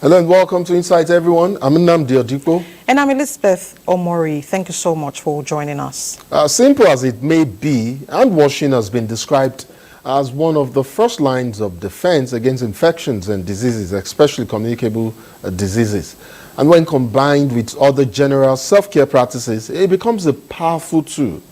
Hello and welcome to Insight, everyone. I'm Nnamdi Odipo. And I'm Elizabeth Omori. Thank you so much for joining us. Simple as it may be, hand washing has been described as one of the first lines of defense against infections and diseases, especially communicable diseases. And when combined with other general self-care practices, it becomes a powerful tool.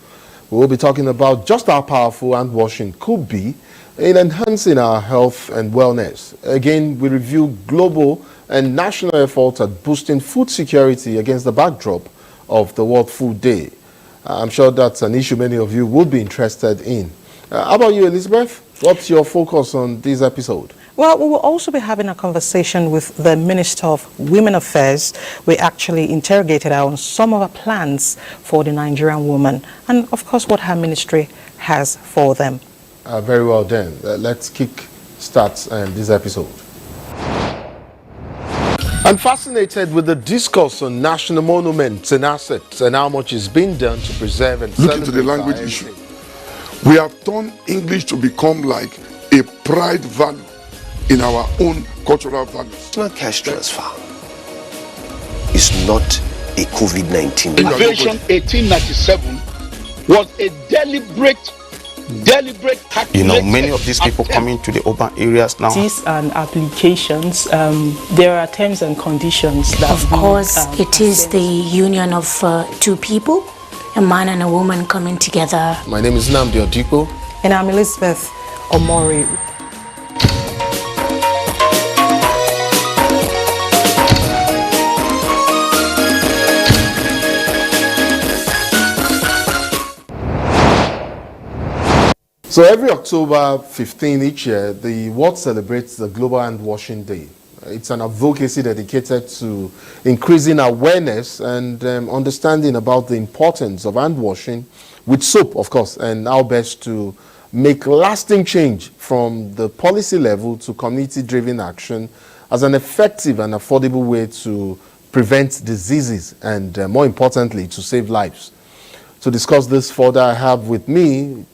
We'll be talking about just how powerful hand washing could be in enhancing our health and wellness. Again, we review global and national efforts at boosting food security against the backdrop of the World Food Day. I'm sure that's an issue many of you would be interested in. How about you, Elizabeth? What's your focus on this episode? Well, we will also be having a conversation with the Minister of Women Affairs. We actually interrogated her on some of her plans for the Nigerian woman and, of course, what her ministry has for them. Very well then. Let's kick start this episode. I'm fascinated with the discourse on national monuments and assets and how much is being done to preserve and look into the language issue. We have turned English to become like a pride value in our own cultural values. National cash transfer is not a COVID-19. Invasion 1897 was a deliberate you know, many of these people coming to the urban areas now. These and applications, there are terms and conditions that of course it is the union of two people, a man and a woman coming together. My name is Nnamdi Odipo. And I'm Elizabeth Omori. So every October 15 each year, the world celebrates the Global Hand Washing Day. It's an advocacy dedicated to increasing awareness and understanding about the importance of hand washing with soap, of course, and how best to make lasting change from the policy level to community-driven action as an effective and affordable way to prevent diseases and, more importantly, to save lives. To discuss this further, I have with me,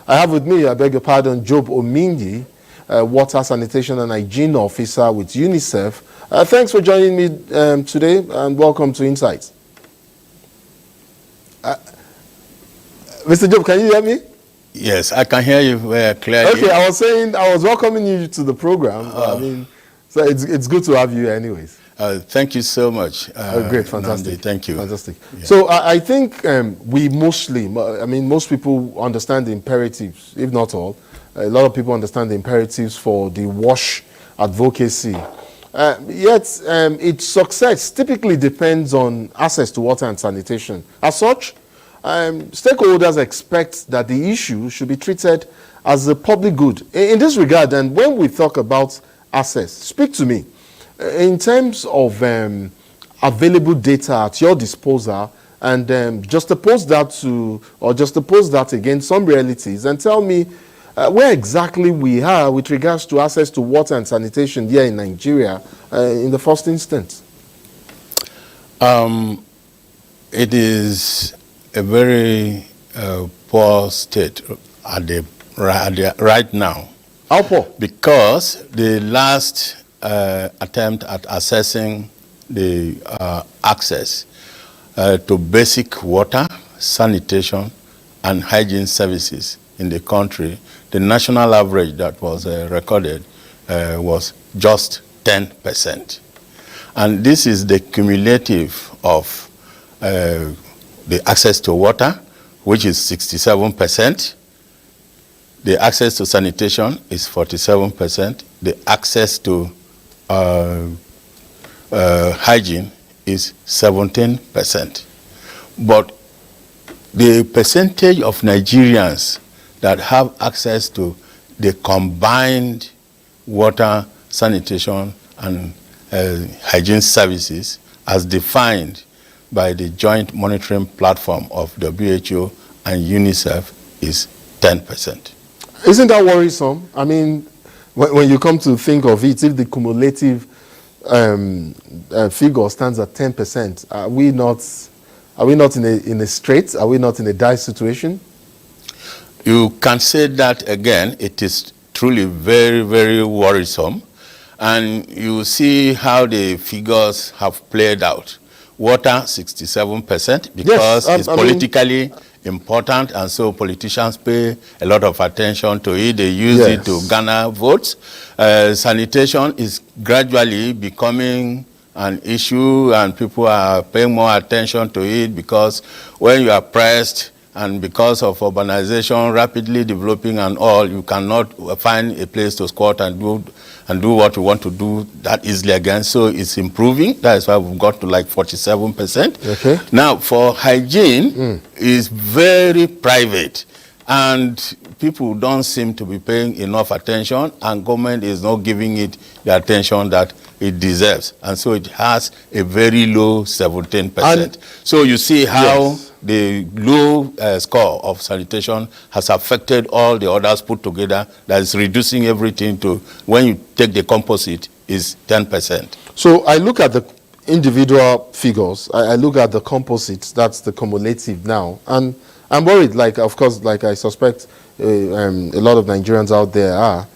I beg your pardon, Job Ominyi, Water Sanitation and Hygiene Officer with UNICEF. Thanks for joining me today and welcome to Insights. Mr. Job, can you hear me? Yes, I can hear you very clearly. Okay, I was saying I was welcoming you to the program. So it's good to have you anyways. Thank you so much. Great, fantastic. Nandi, thank you. Fantastic. Yeah. So I think most people understand the imperatives, if not all. A lot of people understand the imperatives for the WASH advocacy. Yet its success typically depends on access to water and sanitation. As such, stakeholders expect that the issue should be treated as a public good. In this regard, and when we talk about access, speak to me. In terms of available data at your disposal, and juxtapose that against some realities, and tell me where exactly we are with regards to access to water and sanitation here in Nigeria in the first instance. It is a very poor state right now. How poor? Because the last attempt at assessing the access to basic water, sanitation, and hygiene services in the country, the national average that was recorded was just 10%. And this is the cumulative of the access to water, which is 67%. The access to sanitation is 47%. The access to hygiene is 17%. But the percentage of Nigerians that have access to the combined water, sanitation, and hygiene services as defined by the joint monitoring platform of WHO and UNICEF is 10%. Isn't that worrisome? I mean, when you come to think of it, if the cumulative figure stands at 10%, are we not in a strait? Are we not in a dire situation? You can say that again. It is truly very, very worrisome. and you see how the figures have played out. Water, 67%, because it's politically important, and so politicians pay a lot of attention to it. They use it to garner votes. Sanitation is gradually becoming an issue, and people are paying more attention to it, because when you are pressed and because of urbanization rapidly developing and all, you cannot find a place to squat and do what you want to do that easily again. So it's improving. That is why we've got to like 47%. Okay. Now, for hygiene, is very private, and people don't seem to be paying enough attention, and government is not giving it the attention that it deserves. And so it has a very low 17%. So you see how the low score of sanitation has affected all the others put together. That is reducing everything to, when you take the composite, is 10%. So I look at the individual figures, I look at the composites, that's the cumulative now, and I'm worried, like, of course, like I suspect a lot of Nigerians out there are,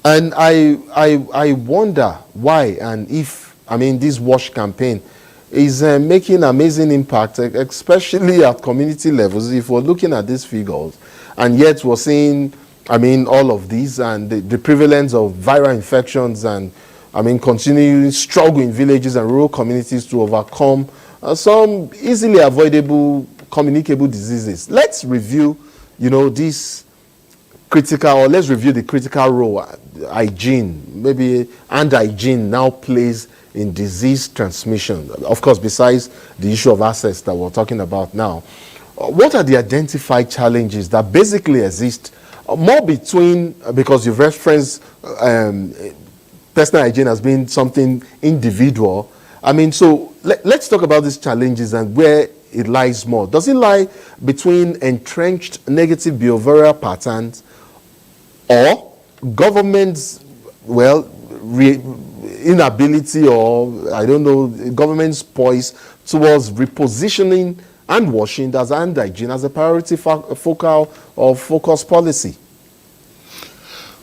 and I wonder why, and if, I mean, this WASH campaign is making amazing impact, especially at community levels. If we're looking at these figures, and yet we're seeing, I mean, all of these, and the prevalence of viral infections, and I mean, continuing struggle in villages and rural communities to overcome some easily avoidable communicable diseases. Let's review, you know, this critical, or let's review the critical role hygiene, maybe, and hygiene now plays in disease transmission. Of course, besides the issue of access that we're talking about now, what are the identified challenges that basically exist more between, because you've referenced personal hygiene as being something individual. I mean, so let's talk about these challenges and where it lies more. Does it lie between entrenched negative behavioral patterns, or government's, well, inability, or I don't know, government's poise towards repositioning and washing as hand hygiene as a priority focal or focus policy?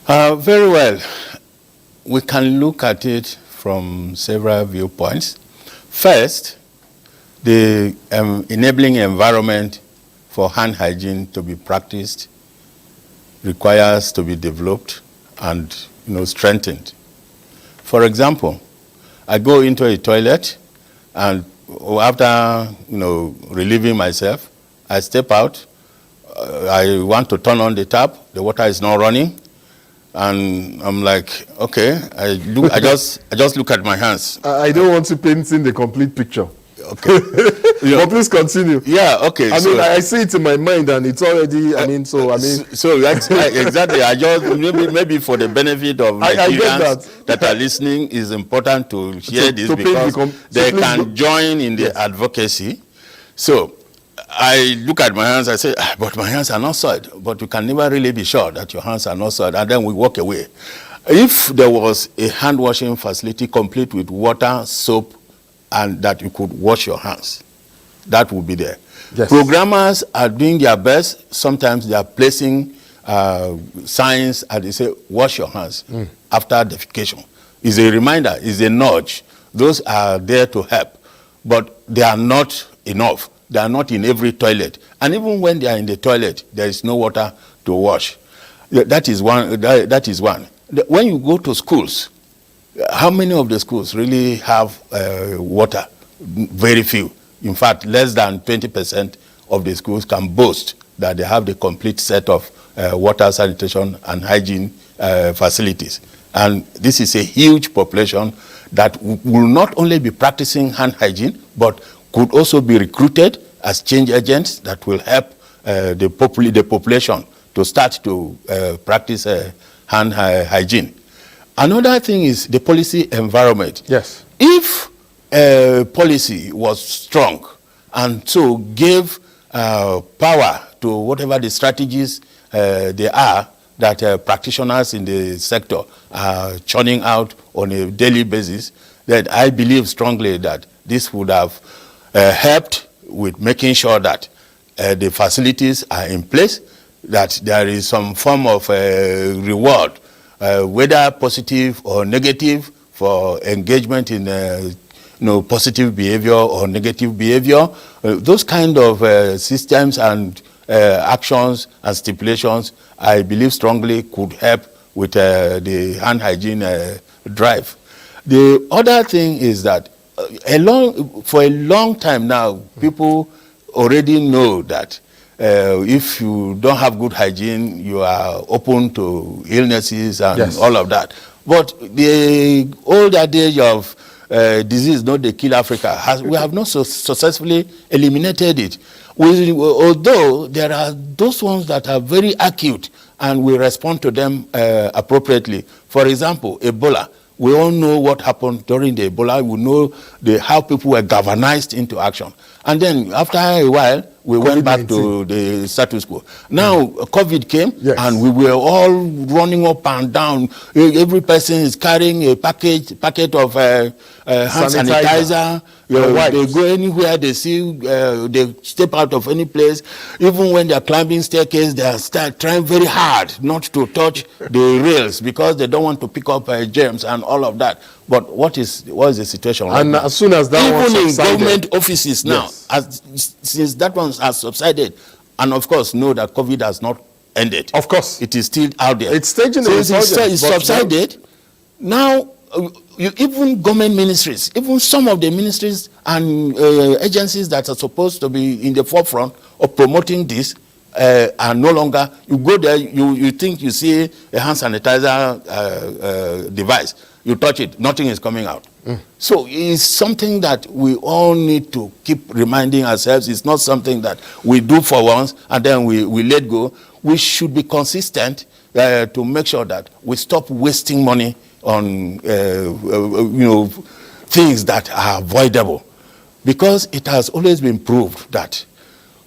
Very well. We can look at it from several viewpoints. First, the enabling environment for hand hygiene to be practiced requires to be developed and, you know, strengthened. For example, I go into a toilet, and after, you know, relieving myself, I step out. I want to turn on the tap. The water is not running, and I'm like, okay. I just look at my hands. I don't want to paint in the complete picture. Okay. But please continue. Yeah, okay. I mean, I see it in my mind, and it's already, So that's exactly, I just, maybe for the benefit of Nigerians that are listening, is important to hear this, because they can join in the advocacy. So I look at my hands, I say, but my hands are not soiled. But you can never really be sure that your hands are not soiled, and then we walk away. If there was a hand washing facility complete with water, soap, and that you could wash your hands, that would be there. Yes. Programmers are doing their best. Sometimes they are placing signs, and they say, wash your hands after defecation. It's a reminder, it's a nudge. Those are there to help, but they are not enough. They are not in every toilet. And even when they are in the toilet, there is no water to wash. That is one. That is one. When you go to schools, how many of the schools really have water? Very few. In fact, less than 20% of the schools can boast that they have the complete set of water, sanitation, and hygiene facilities. And this is a huge population that will not only be practicing hand hygiene, but could also be recruited as change agents that will help the population to start to practice hand hygiene. Another thing is the policy environment. Yes. If policy was strong and so gave power to whatever the strategies they are that practitioners in the sector are churning out on a daily basis, then I believe strongly that this would have helped with making sure that the facilities are in place, that there is some form of reward, whether positive or negative, for engagement in positive behavior or negative behavior. Those kind of systems and actions and stipulations, I believe strongly could help with the hand hygiene drive. The other thing is that for a long time now, people already know that if you don't have good hygiene, you are open to illnesses and all of that. But the old adage of disease not the kill Africa, we have not successfully eliminated it. Although there are those ones that are very acute and we respond to them appropriately. For example, Ebola. We all know what happened during the Ebola. We know how people were galvanized into action. And then after a while, we went back to the status quo. Now, COVID came, and we were all running up and down. Every person is carrying a packet of hand sanitizer. They go anywhere, they see, they step out of any place. Even when they're climbing staircase, they start trying very hard not to touch the rails because they don't want to pick up germs and all of that. But what is the situation right now? As soon as that even in government offices now, since that one has subsided, and of course know that COVID has not ended. Of course, it is still out there. It's staging. So it's subsided. Now, even government ministries, even some of the ministries and agencies that are supposed to be in the forefront of promoting this are no longer. You go there, you think you see a hand sanitizer device. You touch it, nothing is coming out. So it's something that we all need to keep reminding ourselves. It's not something that we do for once and then we let go. We should be consistent to make sure that we stop wasting money on things that are avoidable, because it has always been proved that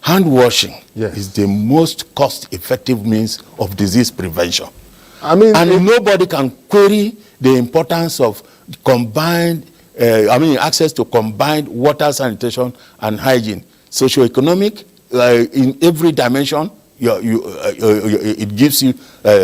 hand washing is the most cost-effective means of disease prevention. And nobody can query the importance of access to combined water, sanitation, and hygiene. Socioeconomic, in every dimension, it gives you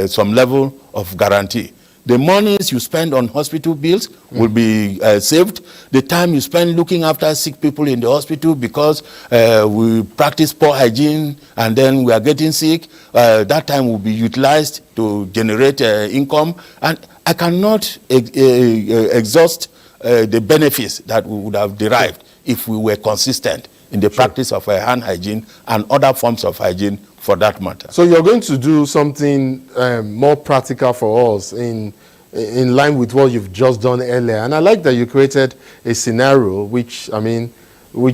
some level of guarantee. The monies you spend on hospital bills will be saved. The time you spend looking after sick people in the hospital because we practice poor hygiene and then we are getting sick, that time will be utilized to generate income. And I cannot exhaust the benefits that we would have derived if we were consistent in the practice of hand hygiene and other forms of hygiene for that matter. So you're going to do something more practical for us in line with what you've just done earlier. And I like that you created a scenario which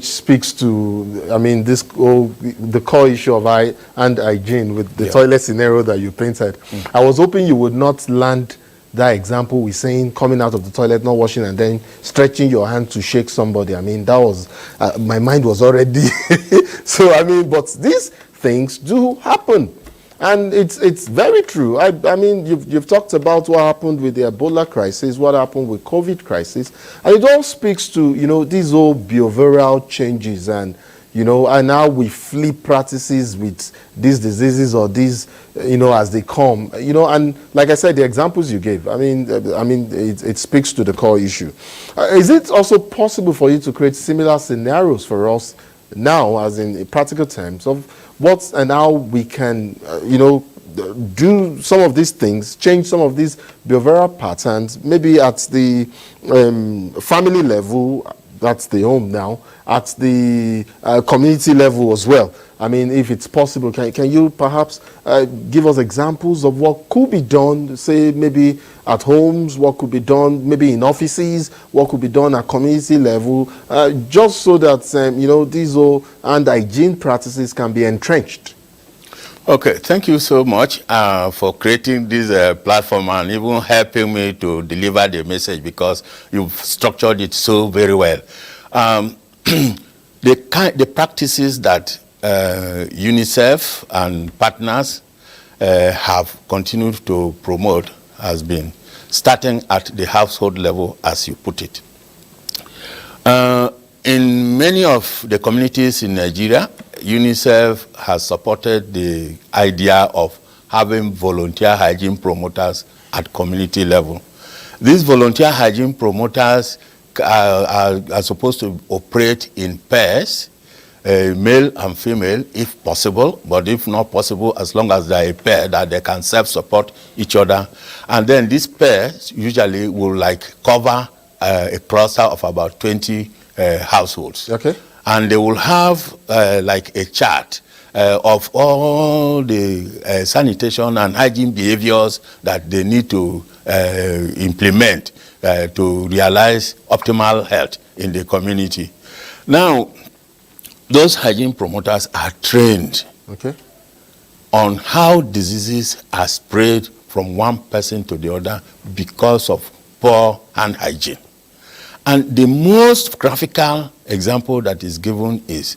speaks to, the core issue of hand hygiene with the toilet scenario that you painted. I was hoping you would not land that example with saying coming out of the toilet, not washing, and then stretching your hand to shake somebody. That was, my mind was already. So, but these things do happen. And it's very true. You've talked about what happened with the Ebola crisis, what happened with COVID crisis. And it all speaks to, these old behavioral changes and, and now we flip practices with these diseases or these, as they come, and like I said, the examples you gave, it speaks to the core issue. Is it also possible for you to create similar scenarios for us now, as in practical terms, of what and how we can, do some of these things, change some of these behavioral patterns, maybe at the family level, that's the home now, at the community level as well? If it's possible, can you perhaps give us examples of what could be done, say maybe at homes, what could be done maybe in offices, what could be done at community level, just so that, these old hand hygiene practices can be entrenched? Okay, thank you so much for creating this platform and even helping me to deliver the message, because you've structured it so very well. The practices that UNICEF and partners have continued to promote has been starting at the household level, as you put it. In many of the communities in Nigeria, UNICEF has supported the idea of having volunteer hygiene promoters at community level. These volunteer hygiene promoters are supposed to operate in pairs, male and female, if possible, but if not possible, as long as they're a pair, that they can self-support each other. And then these pairs usually will cover a cluster of about 20 households. Okay. And they will have a chart of all the sanitation and hygiene behaviors that they need to implement to realize optimal health in the community. Now, those hygiene promoters are trained on how diseases are spread from one person to the other because of poor hand hygiene. And the most graphical example that is given is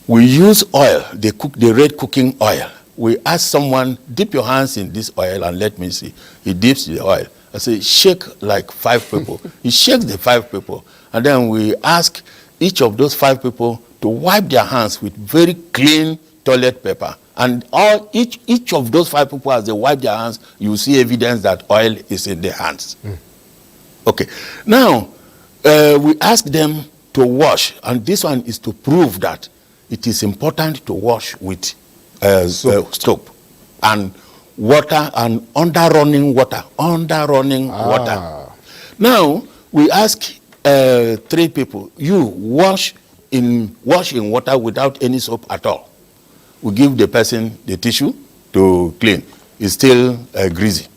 we use oil, the red cooking oil. We ask someone, dip your hands in this oil and let me see. He dips the oil. I say, shake like 5 people. He shakes the 5 people. And then we ask each of those 5 people to wipe their hands with very clean toilet paper. And each of those 5 people, as they wipe their hands, you see evidence that oil is in their hands. Okay. Now, we ask them to wash. And this one is to prove that it is important to wash with soap and water and under running water. Now we ask 3 people, you wash in water without any soap at all. We give the person the tissue to clean. It's still greasy.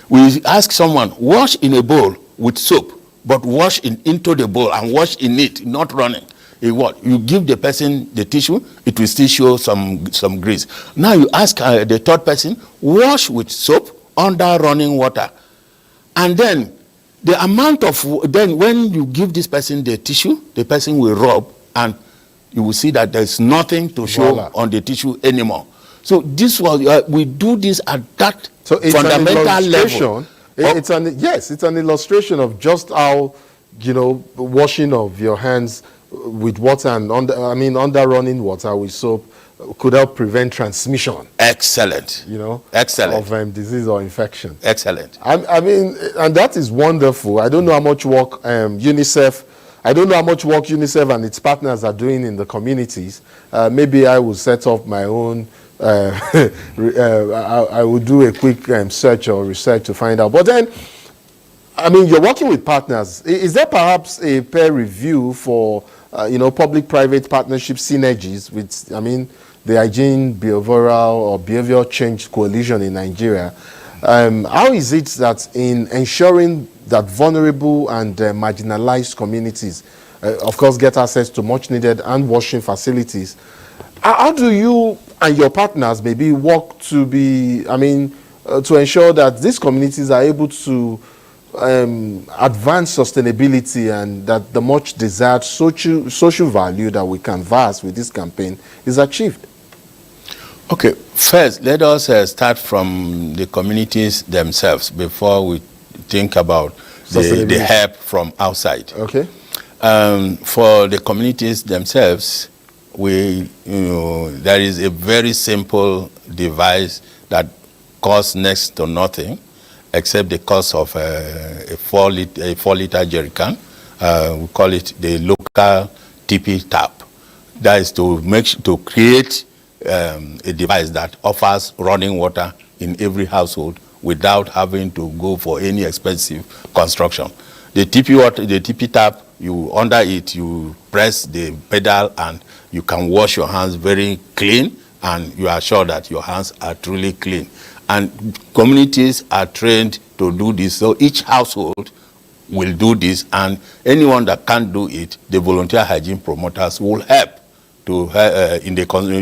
We ask someone, wash in a bowl with soap, but wash into the bowl and wash in it, not running. You give the person the tissue, it will still show some grease. Now you ask the 3rd person, wash with soap under running water. And then the amount of, then when you give this person the tissue, the person will rub and you will see that there's nothing to show on the tissue anymore. So this was, we do this at that fundamental level. It's an illustration of just how, washing of your hands with water and under running water with soap could help prevent transmission. Excellent. Excellent. Of disease or infection. Excellent. And that is wonderful. I don't know how much work UNICEF and its partners are doing in the communities. Maybe I will set up my own. I will do a quick search or research to find out. But then, you're working with partners. Is there perhaps a peer review for public-private partnership synergies with, the Hygiene Behavioral Change Coalition in Nigeria? How is it that in ensuring that vulnerable and marginalized communities, of course, get access to much-needed hand washing facilities, how do you and your partners maybe work to to ensure that these communities are able to advance sustainability and that the much desired social value that we canvass with this campaign is achieved? Okay, first let us start from the communities themselves before we think about the help from outside. Okay. For the communities themselves, there is a very simple device that costs next to nothing, except the cost of a 4-liter jerry can. We call it the local TP tap. That is to create a device that offers running water in every household without having to go for any expensive construction. The TP tap, under it, you press the pedal and you can wash your hands very clean, and you are sure that your hands are truly clean. And communities are trained to do this, so each household will do this, and anyone that can't do it, the volunteer hygiene promoters will help to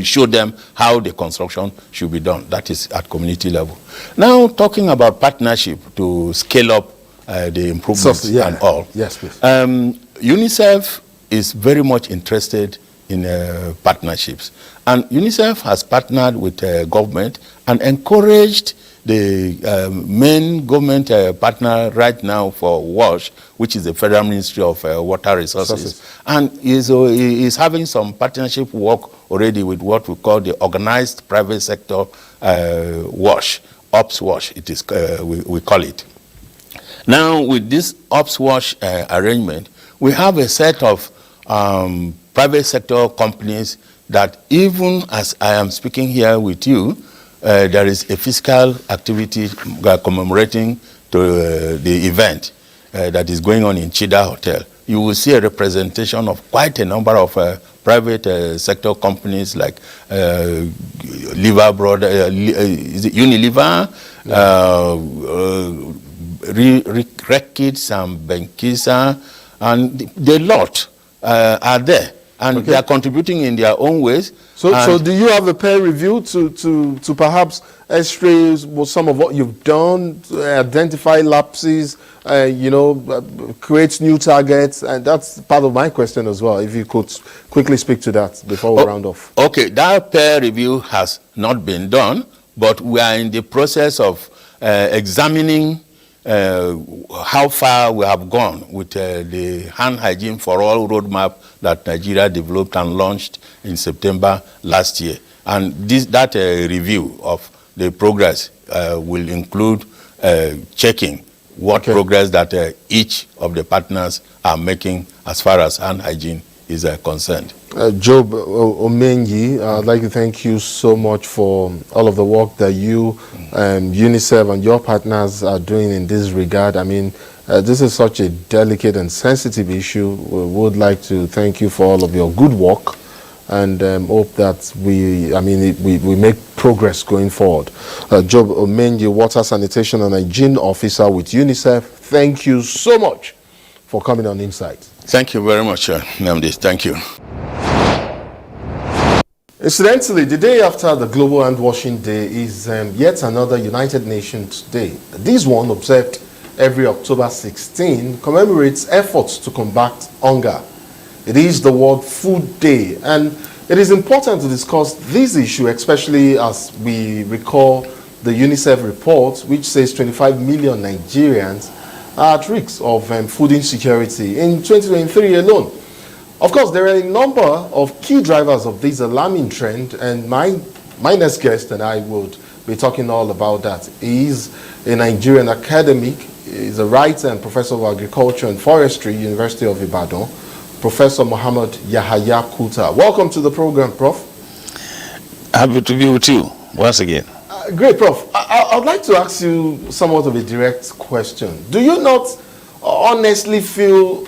show them how the construction should be done. That is at community level. Now, talking about partnership to scale up the improvements and all. Yes, please. UNICEF is very much interested in partnerships. And UNICEF has partnered with government and encouraged the main government partner right now for WASH, which is the Federal Ministry of Water Resources. And is having some partnership work already with what we call the organized private sector WASH, Ops WASH, it is, we call it. Now, with this ops-wash arrangement, we have a set of private sector companies that even as I am speaking here with you, there is a fiscal activity commemorating to, the event that is going on in Chida Hotel. You will see a representation of quite a number of private sector companies like Unilever, Reckitt and Benkisa, and the lot are there. And they are contributing in their own ways. So do you have a peer review to perhaps x-ray some of what you've done, identify lapses, create new targets? And that's part of my question as well, if you could quickly speak to that before we round off. Okay, that peer review has not been done, but we are in the process of examining how far we have gone with the hand hygiene for all roadmap that Nigeria developed and launched in September last year. And that review of the progress will include checking what progress that each of the partners are making as far as hand hygiene is concerned. Job Omenyi, I'd like to thank you so much for all of the work that you, UNICEF and your partners are doing in this regard. I mean, this is such a delicate and sensitive issue. We would like to thank you for all of your good work and hope that we make progress going forward. Job Omenyi, Water Sanitation and Hygiene Officer with UNICEF, thank you so much for coming on Insight. Thank you very much, Namdi. Thank you. Incidentally, the day after the Global Hand Washing Day is yet another United Nations Day. This one, observed every October 16, commemorates efforts to combat hunger. It is the World Food Day, and it is important to discuss this issue, especially as we recall the UNICEF report, which says 25 million Nigerians are at risk of food insecurity in 2023 alone. Of course, there are a number of key drivers of this alarming trend, and my next guest and I would be talking all about that. He is a Nigerian academic, he is a writer and professor of agriculture and forestry, University of Ibadan, Professor Muhammad Yahaya Kuta. Welcome to the program, Prof. Happy to be with you once again. Great, Prof. I'd like to ask you somewhat of a direct question. Do you not honestly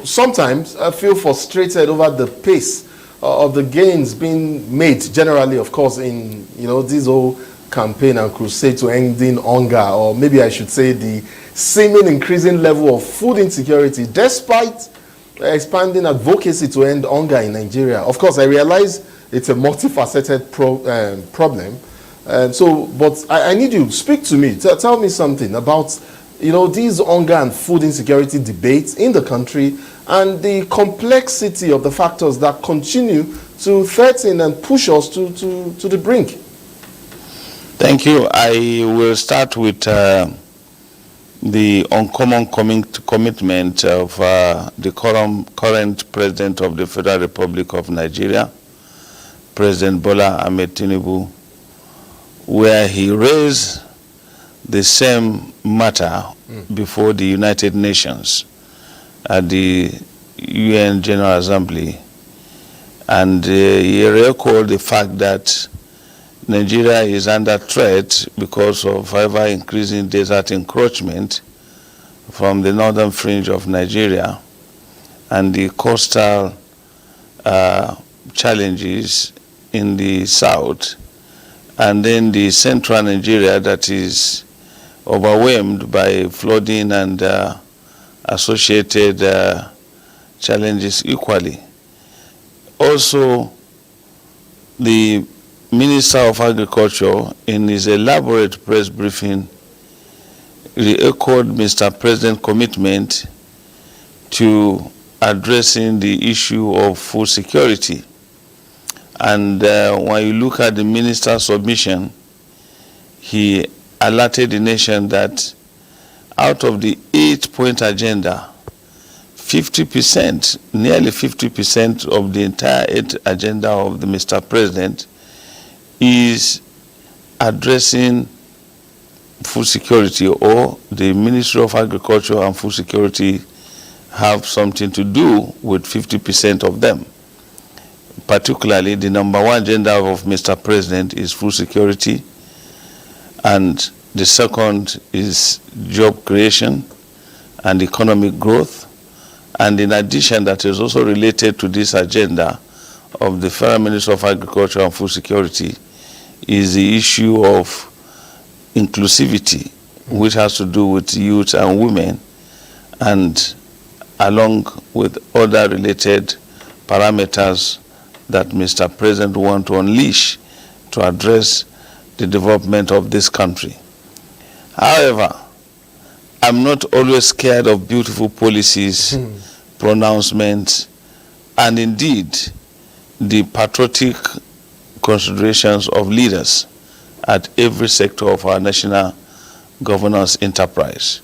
sometimes feel frustrated over the pace of the gains being made generally, of course, in this whole campaign and crusade to ending hunger, or maybe I should say the seeming increasing level of food insecurity despite expanding advocacy to end hunger in Nigeria? Of course, I realize it's a multifaceted problem. But I need you to speak to me. Tell me something about these hunger and food insecurity debates in the country and the complexity of the factors that continue to threaten and push us to the brink. Thank you. I will start with the uncommon commitment of the current President of the Federal Republic of Nigeria, President Bola Ahmed Tinubu, where he raised the same matter before the United Nations at the UN General Assembly, and he recalled the fact that Nigeria is under threat because of ever increasing desert encroachment from the northern fringe of Nigeria and the coastal challenges in the south, and then the central Nigeria that is overwhelmed by flooding and associated challenges equally. Also, the Minister of Agriculture, in his elaborate press briefing, re-echoed Mr. President's commitment to addressing the issue of food security. And when you look at the minister's submission, he alerted the nation that out of the 8-point agenda, 50%, nearly 50% of the entire 8 agenda of the Mr. President is addressing food security or the Ministry of Agriculture and Food Security have something to do with 50% of them. Particularly, the number one agenda of Mr. President is food security, and the second is job creation and economic growth. And in addition, that is also related to this agenda of the Federal Ministry of Agriculture and Food Security is the issue of inclusivity, which has to do with youth and women, and along with other related parameters that Mr. President wants to unleash to address the development of this country. However, I'm not always scared of beautiful policies, pronouncements, and indeed the patriotic considerations of leaders at every sector of our national governance enterprise,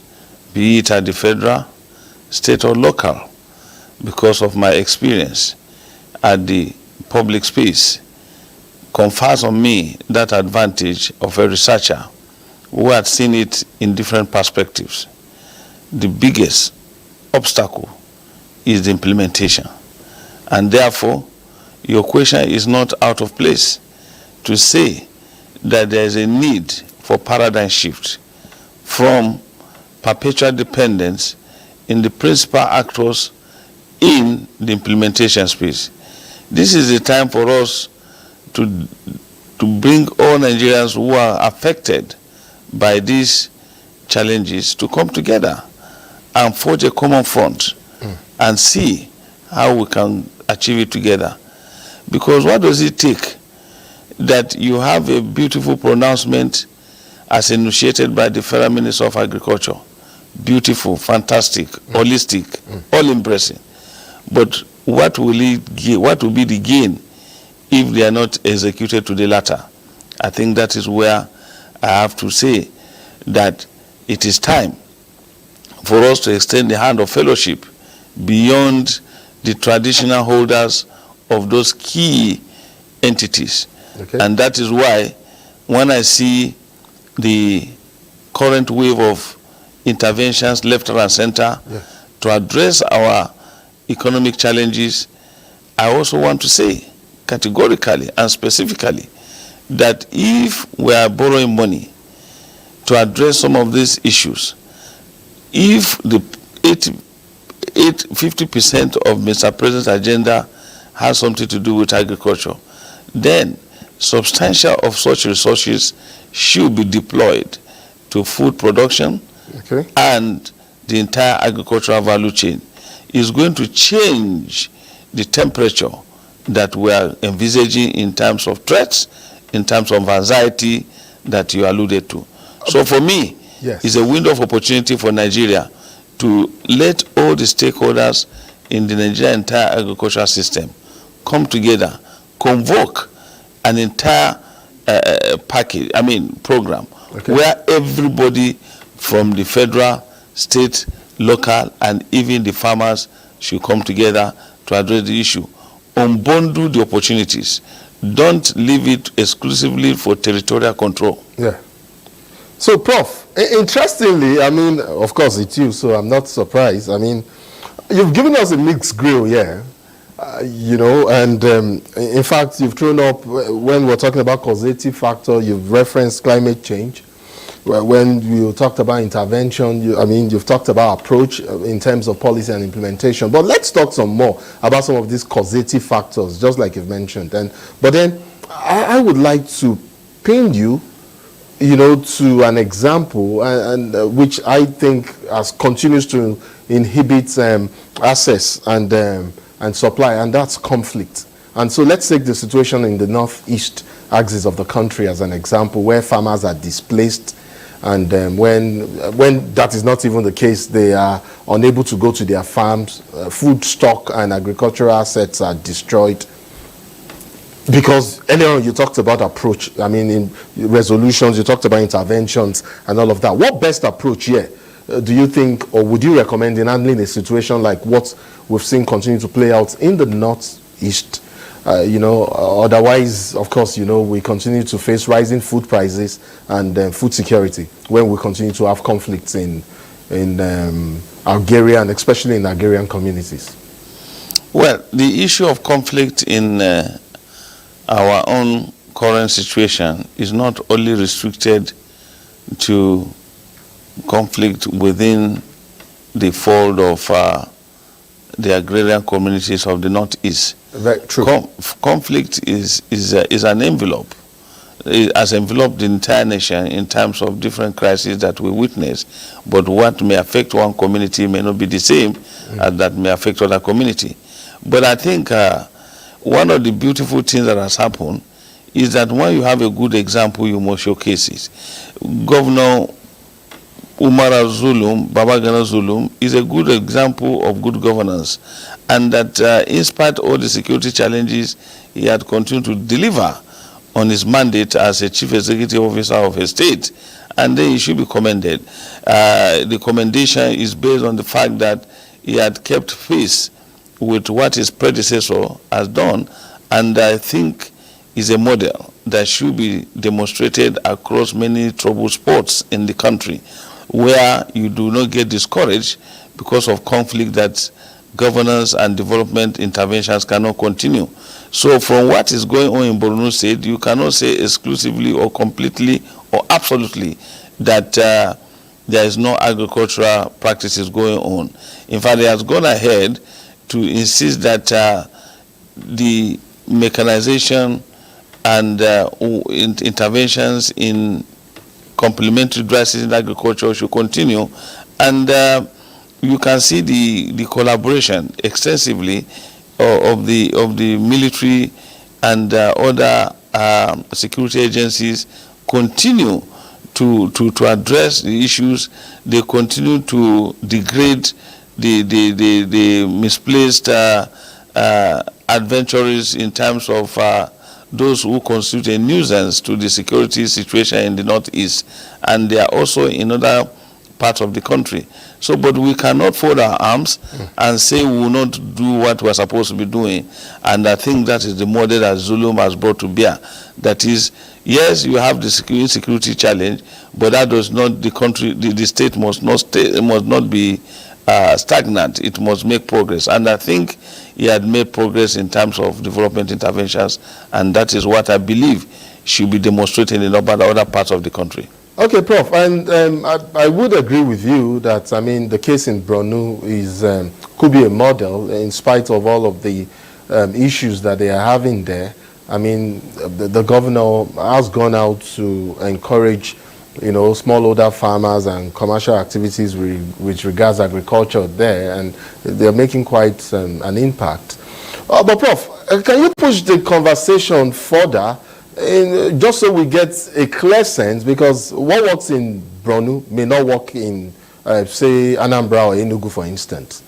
be it at the federal, state, or local, because of my experience at the public space confers on me that advantage of a researcher who had seen it in different perspectives. The biggest obstacle is the implementation. And therefore, your question is not out of place to say that there is a need for paradigm shift from perpetual dependence in the principal actors in the implementation space. This is the time for us to bring all Nigerians who are affected by these challenges to come together and forge a common front and see how we can achieve it together. Because what does it take that you have a beautiful pronouncement as initiated by the Federal Minister of Agriculture? Beautiful, fantastic, holistic, all-embracing. But what will be the gain if they are not executed to the latter? I think that is where I have to say that it is time for us to extend the hand of fellowship beyond the traditional holders of those key entities. Okay. And that is why when I see the current wave of interventions left, right, and center to address our economic challenges, I also want to say categorically and specifically that if we are borrowing money to address some of these issues, if the 50% of Mr. President's agenda has something to do with agriculture, then substantial of such resources should be deployed to food production and the entire agricultural value chain. Is going to change the temperature that we are envisaging in terms of threats, in terms of anxiety that you alluded to. So for me, it's a window of opportunity for Nigeria to let all the stakeholders in the Nigerian entire agricultural system come together, convoke an entire program where everybody from the federal, state, local, and even the farmers should come together to address the issue. Unbundle the opportunities. Don't leave it exclusively for territorial control. Yeah. So, Prof, interestingly, I mean, of course it's you, so I'm not surprised. I mean, you've given us a mixed grill here, you know, and in fact, you've thrown up, when we're talking about causative factor, you've referenced climate change. When you talked about intervention, you've talked about approach in terms of policy and implementation. But let's talk some more about some of these causative factors, just like you've mentioned. But then I would like to pin you, you know, to an example, and which I think continues to inhibit access and supply, and that's conflict. And so let's take the situation in the northeast axis of the country as an example, where farmers are displaced. And when that is not even the case, they are unable to go to their farms. Food stock and agricultural assets are destroyed. Because earlier on you talked about approach. I mean, in resolutions, you talked about interventions and all of that. What best approach here do you think, or would you recommend in handling a situation like what we've seen continue to play out in the northeast Otherwise, of course, we continue to face rising food prices and food security when we continue to have conflicts in Algeria, and especially in Nigerian communities. Well, the issue of conflict in our own current situation is not only restricted to conflict within the fold of the agrarian communities of the Northeast. Very true. Conflict is an envelope. It has enveloped the entire nation in terms of different crises that we witness, but what may affect one community may not be the same as that may affect other community. But I think one of the beautiful things that has happened is that when you have a good example, you must showcase it. Governor Umara Zulum, Babagana Zulum, is a good example of good governance, and that in spite of all the security challenges, he had continued to deliver on his mandate as a chief executive officer of a state, and then he should be commended. The commendation is based on the fact that he had kept pace with what his predecessor has done, and I think is a model that should be demonstrated across many troubled spots in the country, where you do not get discouraged because of conflict that governance and development interventions cannot continue. So from what is going on in Borno State, you cannot say exclusively or completely or absolutely that there is no agricultural practices going on. In fact, he has gone ahead to insist that the mechanization and interventions in complementary dry season agriculture should continue, and you can see the collaboration extensively of the military and other security agencies continue to address the issues. They continue to degrade the misplaced adventurers in terms of those who constitute a nuisance to the security situation in the Northeast, and they are also in other parts of the country. So, but we cannot fold our arms and say we will not do what we are supposed to be doing. And I think that is the model that Zulum has brought to bear. That is, yes, you have the security challenge, but that does not, the state must not be stagnant. It must make progress. And I think he had made progress in terms of development interventions, and that is what I believe should be demonstrated in other parts of the country. Okay, Prof, and I would agree with you that, I mean, the case in Borno could be a model in spite of all of the issues that they are having there. I mean, the governor has gone out to encourage, smallholder farmers and commercial activities with regards agriculture there, and they're making quite an impact. But Prof, can you push the conversation further, just so we get a clear sense, because what works in Borno may not work in, say, Anambra or Enugu, for instance,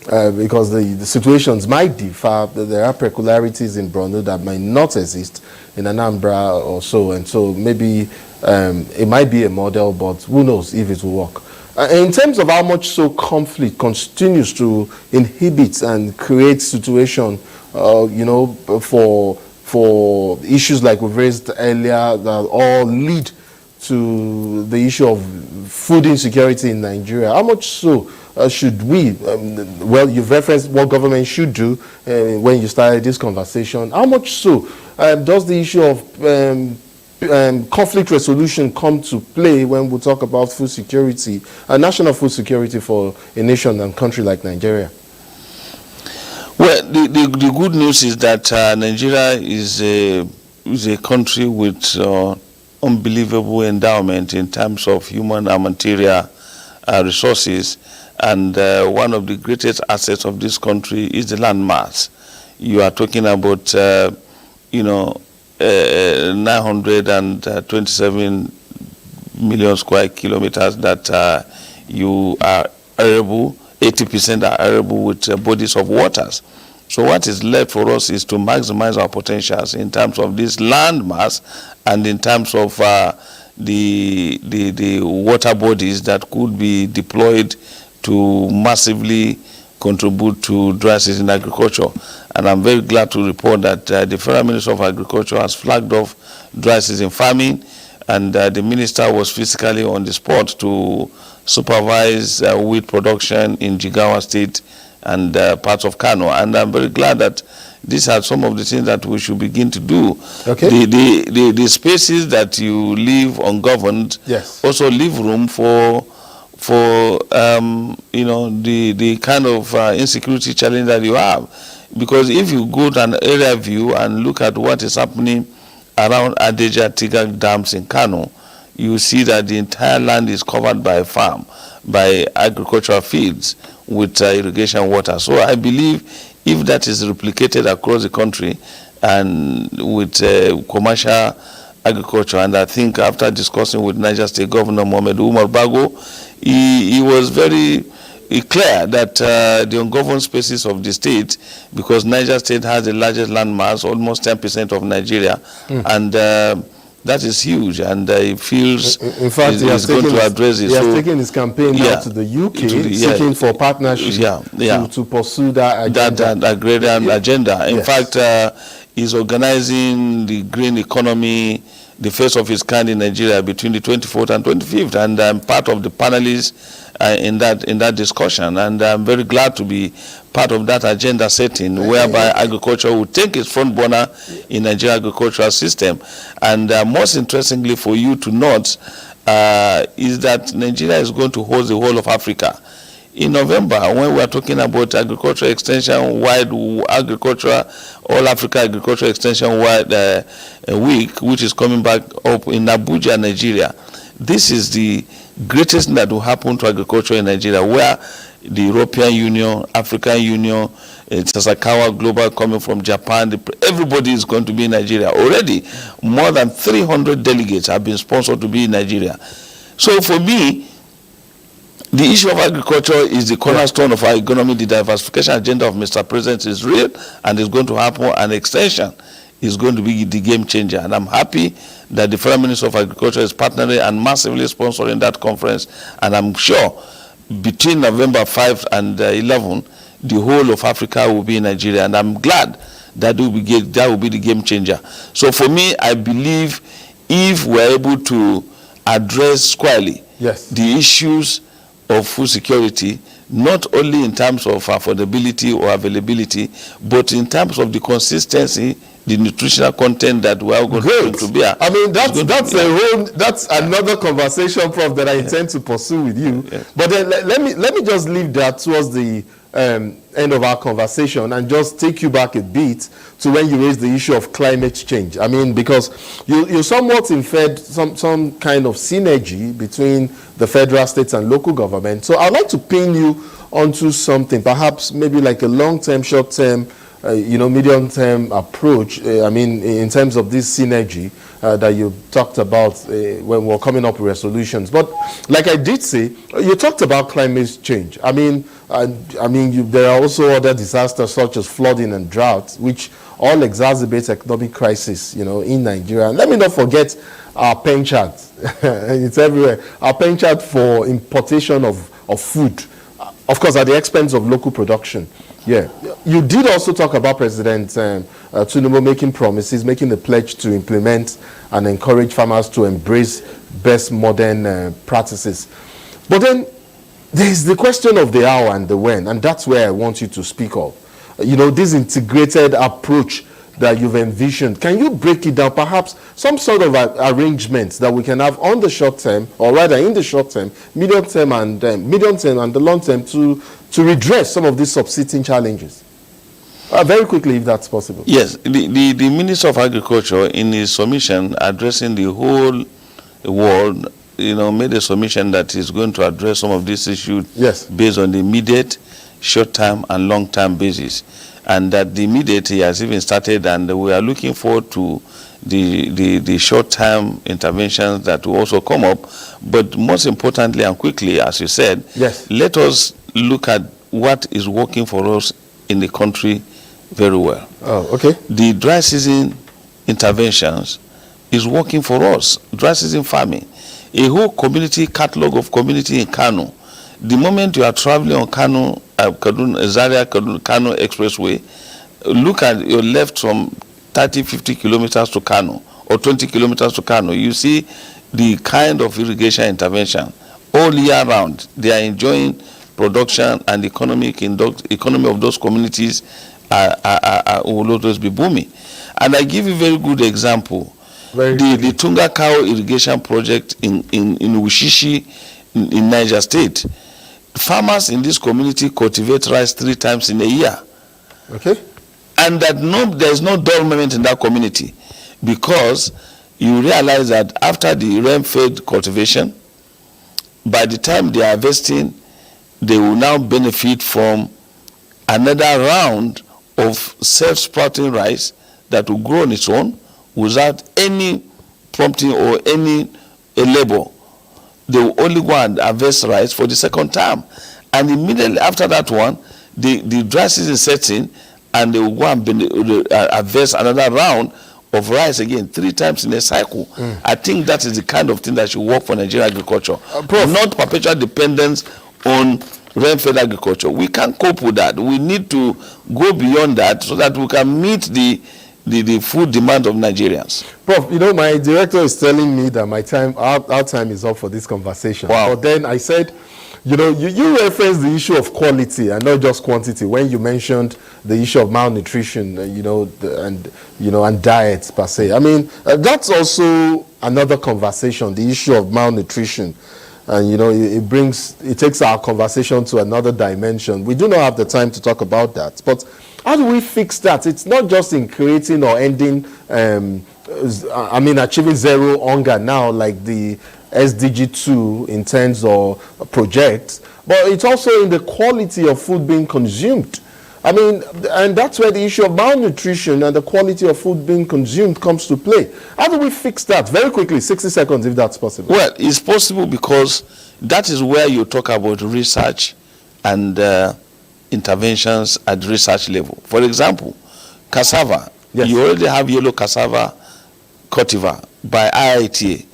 because the situations might differ. There are peculiarities in Borno that might not exist in Anambra or so, and so maybe it might be a model, but who knows if it will work. In terms of how much so conflict continues to inhibit and create situation, for issues like we've raised earlier that all lead to the issue of food insecurity in Nigeria. How much so should we, well, you've referenced what government should do when you started this conversation. How much so does the issue of conflict resolution come to play when we talk about food security, national food security for a nation and country like Nigeria? Well, the good news is that Nigeria is a country with unbelievable endowment in terms of human and material resources, and one of the greatest assets of this country is the land mass. You are talking about 927 million square kilometers that you are arable. 80% are arable with bodies of waters. So what is left for us is to maximize our potentials in terms of this land mass and in terms of the water bodies that could be deployed to massively contribute to dry season agriculture. And I'm very glad to report that the Federal Minister of Agriculture has flagged off dry season farming, and the minister was physically on the spot to supervise wheat production in Jigawa State and parts of Kano. And I'm very glad that these are some of the things that we should begin to do. Okay. The spaces that you leave ungoverned, yes, also leave room for you know, the kind of insecurity challenge that you have. Because if you go to an area view and look at what is happening around Adeja Tigak dams in Kano, you see that the entire land is covered by farm, by agricultural fields with irrigation water. So I believe if that is replicated across the country and with commercial agriculture, and I think after discussing with Niger State Governor Mohamed Umar Bago, he was very clear that the ungoverned spaces of the state, because Niger State has the largest land mass, almost 10% of Nigeria, and that is huge, and he feels in fact, he's going to address it. He has taken his campaign now to the UK, seeking for partnership to pursue that agenda. That agrarian agenda. In fact, he's organizing the green economy, the first of its kind in Nigeria, between the 24th and 25th, and I'm part of the panelists in that discussion, and I'm very glad to be part of that agenda setting, whereby agriculture will take its front burner in Nigeria agricultural system. And most interestingly for you to note is that Nigeria is going to host the whole of Africa. In November, when we are talking about agriculture extension wide agriculture, all Africa agriculture extension wide week, which is coming back up in Abuja, Nigeria. This is the greatest thing that will happen to agriculture in Nigeria, where the European Union, African Union, Sasakawa Global coming from Japan, everybody is going to be in Nigeria. Already, more than 300 delegates have been sponsored to be in Nigeria. So for me, the issue of agriculture is the cornerstone of our economy. The diversification agenda of Mr. President is real and is going to happen. An extension is going to be the game changer. And I'm happy that the Federal Minister of Agriculture is partnering and massively sponsoring that conference. And I'm sure between November 5 and 11, the whole of Africa will be in Nigeria. And I'm glad that will be the game changer. So for me, I believe if we're able to address squarely the issues of food security, not only in terms of affordability or availability, but in terms of the consistency, the nutritional content that we are going to bear. I mean, that's another conversation, Prof, that I intend to pursue with you. But then let me just leave that towards the end of our conversation and just take you back a bit to when you raised the issue of climate change. I mean, because you somewhat inferred some kind of synergy between the federal, states, and local government. So I'd like to pin you onto something, perhaps maybe like a long-term, short-term, medium-term approach. I mean, in terms of this synergy that you talked about when we're coming up with resolutions. But like I did say, you talked about climate change. I mean, there are also other disasters such as flooding and drought, which all exacerbate economic crisis, in Nigeria. And let me not forget our pen chart. It's everywhere. Our pen chart for importation of food, of course, at the expense of local production. Yeah, you did also talk about President Tinubu making promises, making the pledge to implement and encourage farmers to embrace best modern practices. But then there's the question of the how and the when, and that's where I want you to speak of. This integrated approach that you've envisioned. Can you break it down, perhaps some sort of arrangements that we can have on the short term, or rather in the short term, medium term, and the long term to redress some of these subsisting challenges? Very quickly, if that's possible. Yes, the Minister of Agriculture, in his submission addressing the whole world, made a submission that is going to address some of these issues based on the immediate, short-term, and long-term basis. And that the immediate he has even started, and we are looking forward to the short-term interventions that will also come up. But most importantly and quickly, as you said, let us look at what is working for us in the country very well. Oh, okay. The dry season interventions is working for us. Dry season farming, a whole community catalog of community in Kano. The moment you are traveling on Kano Zaria-Kano Expressway, look at your left from 30, 50 kilometers to Kano or 20 kilometers to Kano. You see the kind of irrigation intervention all year round. They are enjoying production, and the economy of those communities will always be booming. And I give you a very good example. The Tunga Cow irrigation project in Ushishi in Niger State. Farmers in this community cultivate rice 3 times in a year. Okay. And that there is no dull moment in that community, because you realize that after the rain-fed cultivation, by the time they are harvesting, they will now benefit from another round of self-sprouting rice that will grow on its own without any prompting or any labor. They will only go and harvest rice for the second time. And immediately after that one, the dry season sets in, and they will go and harvest another round of rice again 3 times in a cycle. I think that is the kind of thing that should work for Nigerian agriculture. Not perpetual dependence on rain-fed agriculture. We can't cope with that. We need to go beyond that so that we can meet the food demand of Nigerians. Prof, you know, my director is telling me that our time is up for this conversation. Wow. But then I said, you know, you referenced the issue of quality and not just quantity when you mentioned the issue of malnutrition, and diet per se. I mean, that's also another conversation, the issue of malnutrition. And, you know, it takes our conversation to another dimension. We do not have the time to talk about that. But how do we fix that? It's not just in creating or ending, achieving zero hunger now, like the SDG 2 intends or projects, but it's also in the quality of food being consumed. I mean, and that's where the issue of malnutrition and the quality of food being consumed comes to play. How do we fix that? Very quickly, 60 seconds, if that's possible. Well, it's possible because that is where you talk about research and interventions at research level. For example, cassava. Yes. You already have yellow cassava cultivar by IITA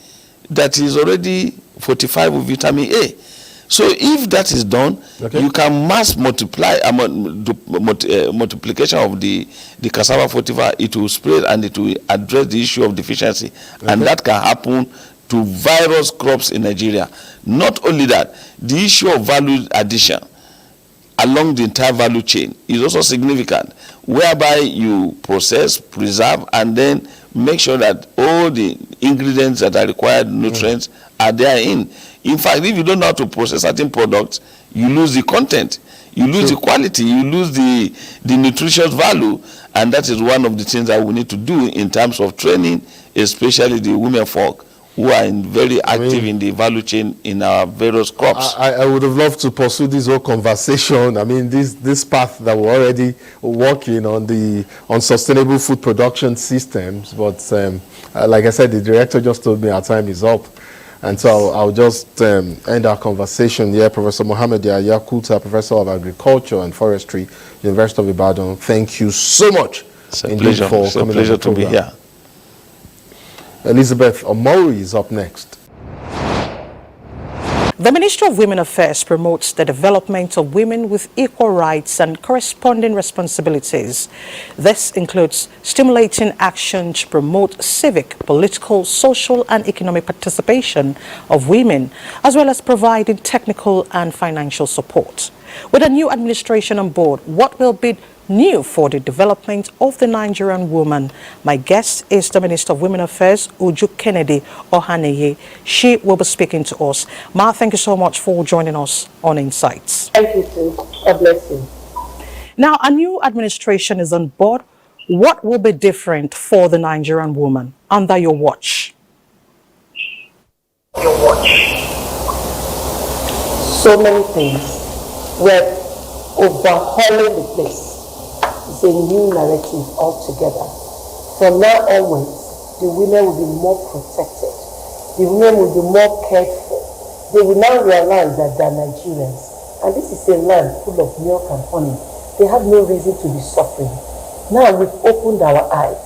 that is already fortified with vitamin A. So if that is done, you can mass multiply multiplication of the cassava cultivar. It will spread and it will address the issue of deficiency, and that can happen to various crops in Nigeria. Not only that, the issue of value addition along the entire value chain is also significant, whereby you process, preserve, and then make sure that all the ingredients that are required, nutrients, are there in. In fact, if you don't know how to process certain products, you lose the content, you lose the quality, you lose the nutritious value, and that is one of the things that we need to do in terms of training, especially the women folk who are very active in the value chain in our various crops. I would have loved to pursue this whole conversation. I mean, this path that we're already working on sustainable food production systems. But like I said, the director just told me our time is up. And so I'll just end our conversation here. Professor Mohammed Yakuta, Professor of Agriculture and Forestry, University of Ibadan. Thank you so much. It's a pleasure. It's a pleasure to be here. Elizabeth Omori is up next. The Ministry of Women Affairs promotes the development of women with equal rights and corresponding responsibilities. This includes stimulating action to promote civic, political, social and economic participation of women, as well as providing technical and financial support. With a new administration on board, what will be new for the development of the Nigerian woman? My guest is the Minister of Women Affairs, Uju Kennedy Ohaneye. She will be speaking to us. Ma, thank you so much for joining us on Insights. Thank you too. God bless you. Now, a new administration is on board. What will be different for the Nigerian woman under your watch? So many things. We're overhauling the place. It's a new narrative altogether. From now onwards, the women will be more protected. The women will be more cared for. They will now realize that they are Nigerians. And this is a land full of milk and honey. They have no reason to be suffering. Now we've opened our eyes.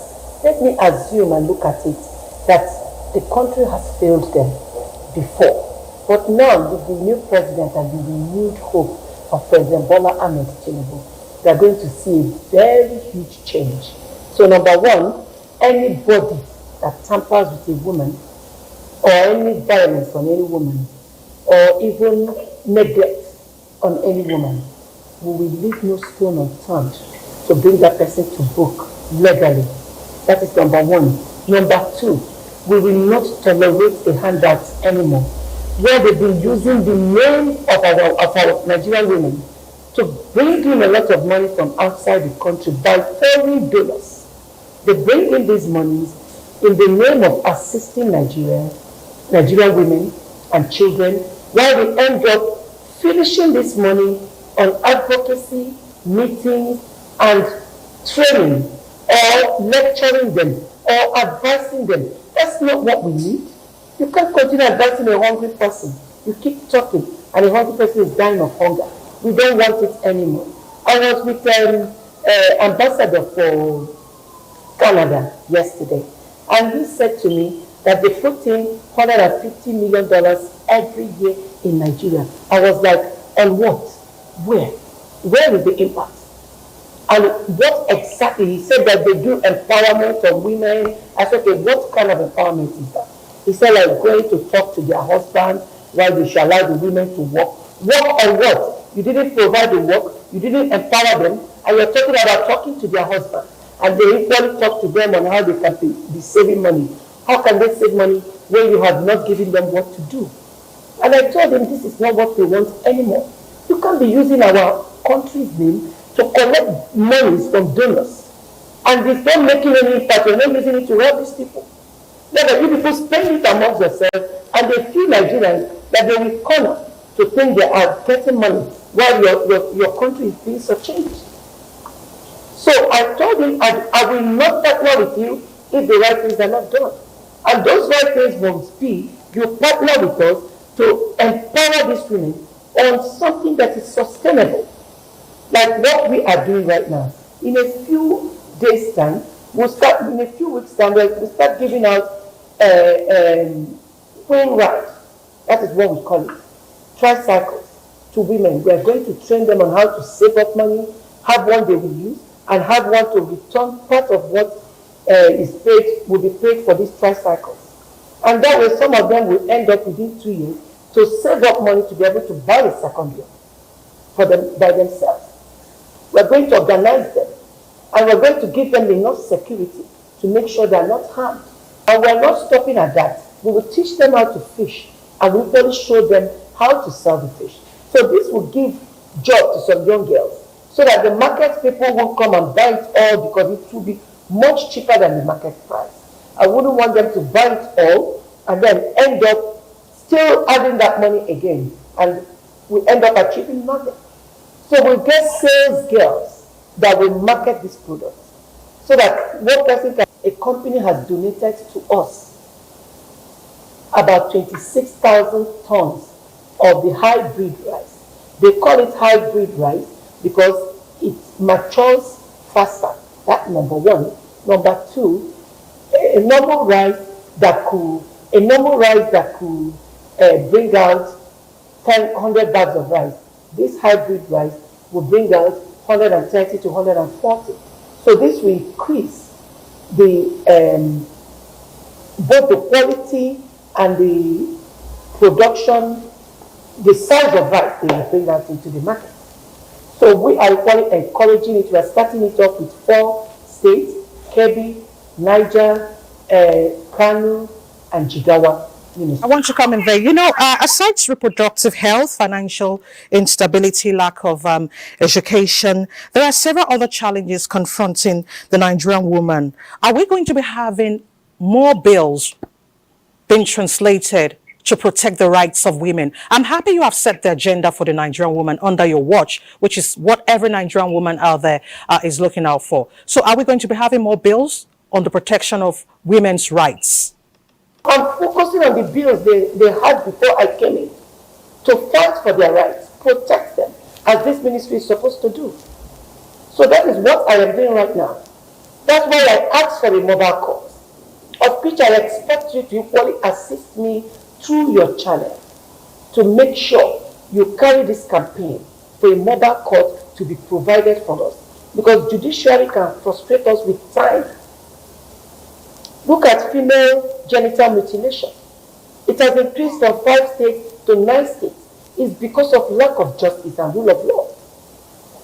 Let me assume and look at it that the country has failed them before. But now with the new president and the renewed hope of President Bola Ahmed Tinubu, they are going to see a very huge change. So number one, anybody that tampers with a woman or any violence on any woman or even neglect on any woman, we will leave no stone unturned to bring that person to book legally. That is number one. Number two, we will not tolerate the handouts anymore, where they've been using the name of our Nigerian women to bring in a lot of money from outside the country by foreign donors. They bring in these monies in the name of assisting Nigerian women and children, while they end up finishing this money on advocacy, meetings, and training, or lecturing them, or advising them. That's not what we need. You can't continue advising a hungry person. You keep talking, and a hungry person is dying of hunger. We don't want it anymore. I was with ambassador for Canada yesterday, and he said to me that they put in $150 million every year in Nigeria. I was like, on what? Where is the impact? And what exactly? He said that they do empowerment of women. I said, okay, what kind of empowerment is that? He said, like going to talk to their husband while they shall allow the women to work. Work on what? You didn't provide the work, you didn't empower them, and you're talking about talking to their husband. And they equally talk to them on how they can be saving money. How can they save money when you have not given them what to do? And I told them this is not what we want anymore. You can't be using our country's name to collect monies from donors. And it's not making any impact. You're not using it to help these people. Let you people spend it amongst yourselves, and they feel Nigerians that they will corner to think they are getting money while your country is being surchanged. So I told him I will not partner with you if the right things are not done. And those right things must be you partner with us to empower these women on something that is sustainable, like what we are doing right now. In a few days' time, in a few weeks' time, we'll start giving out twin rides. That is what we call it. Tricycles to women. We are going to train them on how to save up money, have one they will use, and have one to return part of what is paid, will be paid for these tricycles. And that way, some of them will end up within 2 years to save up money to be able to buy a second one for them by themselves. We're going to organize them, and we're going to give them enough security to make sure they're not harmed. And we're not stopping at that. We will teach them how to fish, and we'll probably show them how to sell the fish. So this will give job to some young girls, so that the market people won't come and buy it all because it will be much cheaper than the market price. I wouldn't want them to buy it all and then end up still adding that money again, and we end up achieving nothing. So we'll get sales girls that will market this product, so that one person can, a company has donated to us about 26,000 tons of the hybrid rice. They call it hybrid rice because it matures faster. That's number one. Number two, a normal rice that could bring out 100 bags of rice. This hybrid rice will bring out 130 to 140. So this will increase the both the quality and the production, the size of rice they will bring out into the market. So we are encouraging it. We are starting it off with 4 states: Kebbi, Niger, Kano, and Jigawa. I want to come in there. Aside reproductive health, financial instability, lack of education, there are several other challenges confronting the Nigerian woman. Are we going to be having more bills being translated to protect the rights of women? I'm happy you have set the agenda for the Nigerian woman under your watch, which is what every Nigerian woman out there is looking out for. So are we going to be having more bills on the protection of women's rights? I'm focusing on the bills they had before I came in to fight for their rights, protect them, as this ministry is supposed to do. So that is what I am doing right now. That's why I asked for a mobile court, of which I expect you to equally assist me through your channel to make sure you carry this campaign for a mobile court to be provided for us, because judiciary can frustrate us with time. Look at female genital mutilation. It has increased from 5 states to 9 states. It's because of lack of justice and rule of law.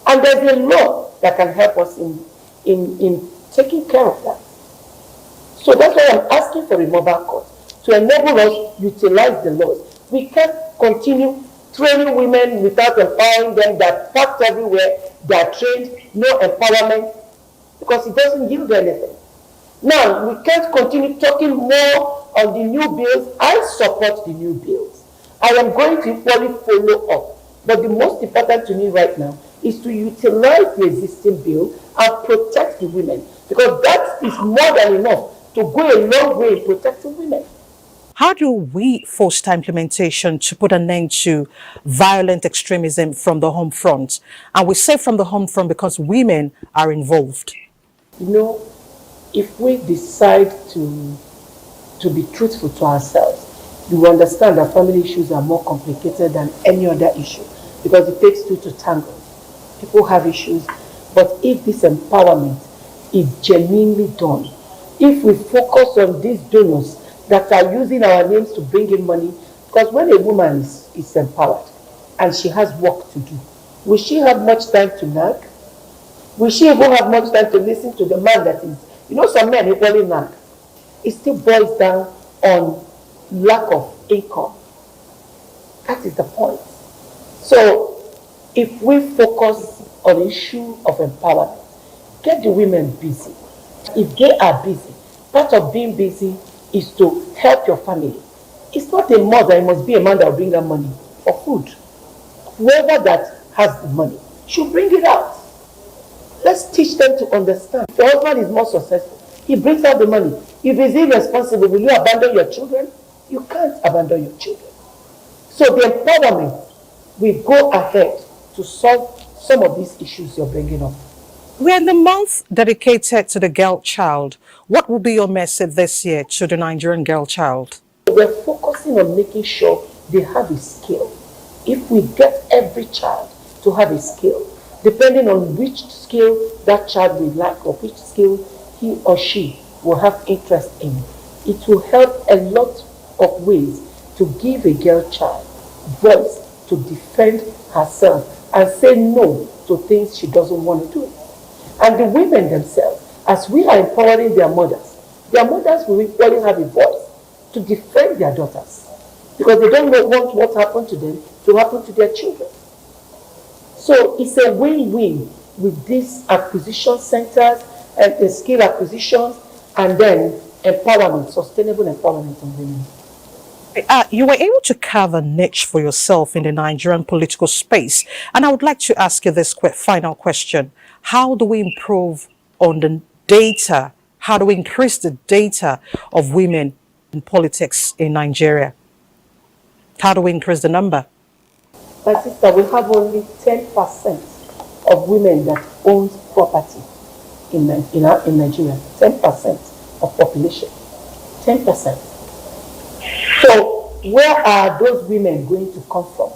And there's a law that can help us in taking care of that. So that's why I'm asking for a mobile court to enable us utilize the laws. We can't continue training women without empowering them, that packed everywhere, they are trained, no empowerment, because it doesn't yield anything. Now, we can't continue talking more on the new bills. I support the new bills. I am going to equally follow up. But the most important to me right now is to utilize the existing bill and protect the women, because that is more than enough to go a long way in protecting women. How do we foster implementation to put an end to violent extremism from the home front? And we say from the home front because women are involved. You know, if we decide to be truthful to ourselves, we will understand that family issues are more complicated than any other issue, because it takes two to tango. People have issues, but if this empowerment is genuinely done, if we focus on these donors that are using our names to bring in money, because when a woman is empowered and she has work to do, will she have much time to nag? Will she even have much time to listen to the man that is, you know, some men equally nag. It still boils down on lack of income. That is the point. So if we focus on the issue of empowerment, get the women busy. If they are busy, part of being busy is to help your family. It's not a mother, it must be a man that will bring that money for food. Whoever that has the money should bring it out. Let's teach them to understand. If your husband is more successful, he brings out the money. If he's irresponsible, will you abandon your children? You can't abandon your children. So the empowerment will go ahead to solve some of these issues you're bringing up. We're in the month dedicated to the girl child. What will be your message this year to the Nigerian girl child? We're focusing on making sure they have a skill. If we get every child to have a skill, depending on which skill that child will like or which skill he or she will have interest in, it will help a lot of ways to give a girl child voice to defend herself and say no to things she doesn't want to do. And the women themselves, as we are empowering their mothers will equally have a voice to defend their daughters, because they don't want what happened to them to happen to their children. So it's a win-win with these acquisition centers and the skill acquisitions, and then empowerment, sustainable empowerment of women. You were able to carve a niche for yourself in the Nigerian political space. And I would like to ask you this final question. How do we improve on the data? How do we increase the data of women in politics in Nigeria? How do we increase the number? My sister, we have only 10% of women that own property in Nigeria. 10% of population. 10%. So where are those women going to come from?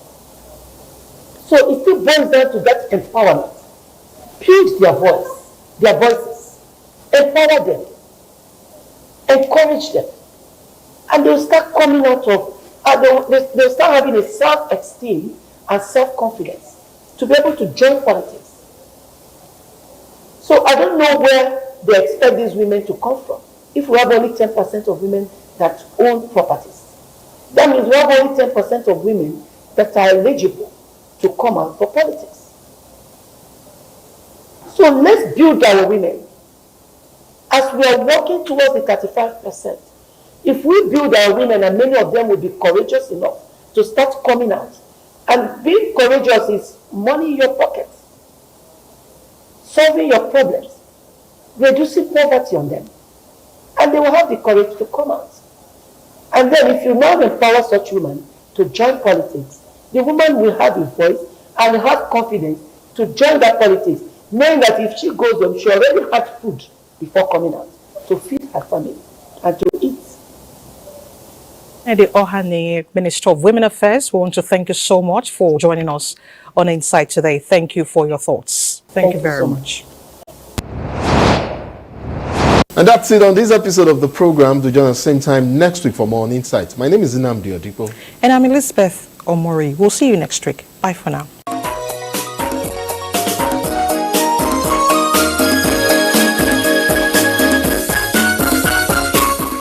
So it still boils down to that empowerment. Build their voices, empower them, encourage them, and they'll start coming out of, they'll start having a self-esteem and self-confidence to be able to join politics. So I don't know where they expect these women to come from. If we have only 10% of women that own properties, that means we have only 10% of women that are eligible to come out for politics. So let's build our women. As we are working towards the 35%, if we build our women, and many of them will be courageous enough to start coming out, and being courageous is money in your pocket, solving your problems, reducing poverty on them, and they will have the courage to come out. And then if you now empower such women to join politics, the woman will have a voice and have confidence to join that politics, knowing that if she goes home, she already had food before coming out to feed her family and to eat. The Ohane, Minister of Women Affairs, we want to thank you so much for joining us on Insight today. Thank you for your thoughts. Thank you very much. And that's it on this episode of the program. Do join us same time next week for more on Insight. My name is Nnamdi Odipo. And I'm Elizabeth Omori. We'll see you next week. Bye for now.